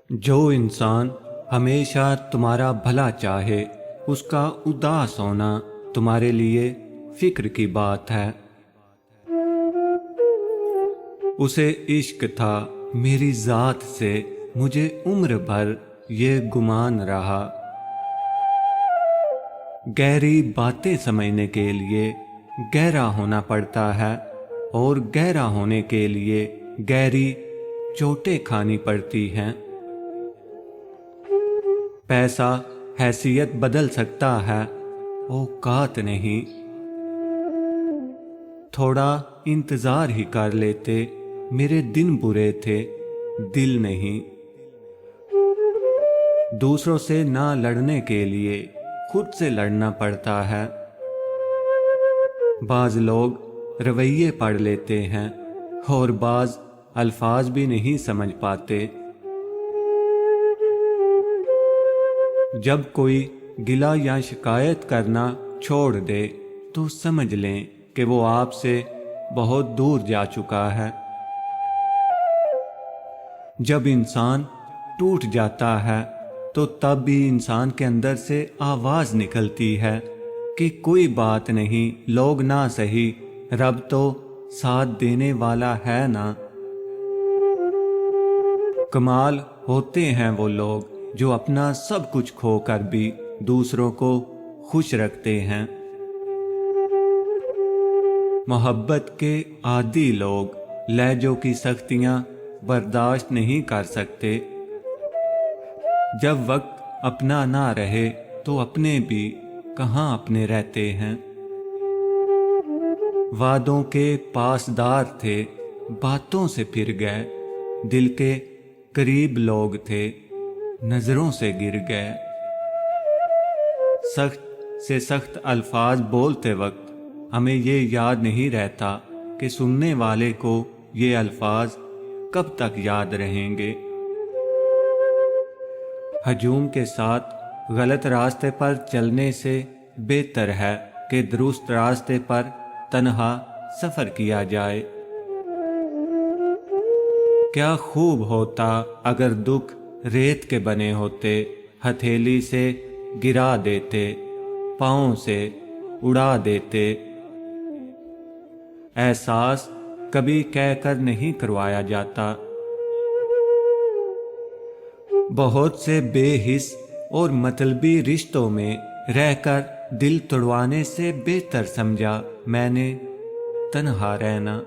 जो इंसान हमेशा तुम्हारा भला चाहे उसका उदास होना तुम्हारे लिए फिक्र की बात है। उसे इश्क था मेरी जात से, मुझे उम्र भर ये गुमान रहा। गहरी बातें समझने के लिए गहरा होना पड़ता है और गहरा होने के लिए गहरी चोटें खानी पड़ती हैं। पैसा हैसियत बदल सकता है, औकात नहीं। थोड़ा इंतजार ही कर लेते, मेरे दिन बुरे थे, दिल नहीं। दूसरों से ना लड़ने के लिए खुद से लड़ना पड़ता है। बाज लोग रवैये पढ़ लेते हैं और बाज अल्फाज भी नहीं समझ पाते। जब कोई गिला या शिकायत करना छोड़ दे तो समझ लें कि वो आपसे बहुत दूर जा चुका है। जब इंसान टूट जाता है तो तब भी इंसान के अंदर से आवाज निकलती है कि कोई बात नहीं, लोग ना सही, रब तो साथ देने वाला है ना। कमाल होते हैं वो लोग जो अपना सब कुछ खोकर भी दूसरों को खुश रखते हैं। मोहब्बत के आदी लोग लहजों की सख्तियां बर्दाश्त नहीं कर सकते। जब वक्त अपना ना रहे तो अपने भी कहाँ अपने रहते हैं। वादों के पासदार थे, बातों से फिर गए, दिल के करीब लोग थे, नजरों से गिर गए। सख्त से सख्त अल्फाज बोलते वक्त हमें ये याद नहीं रहता कि सुनने वाले को ये अल्फाज कब तक याद रहेंगे। हजूम के साथ गलत रास्ते पर चलने से बेहतर है कि दुरुस्त रास्ते पर तन्हा सफर किया जाए। क्या खूब होता अगर दुख रेत के बने होते, हथेली से गिरा देते, पाँव से उड़ा देते। एहसास कभी कहकर नहीं करवाया जाता। बहुत से बेहिस और मतलबी रिश्तों में रहकर दिल तोड़वाने से बेहतर समझा मैंने तन्हा रहना।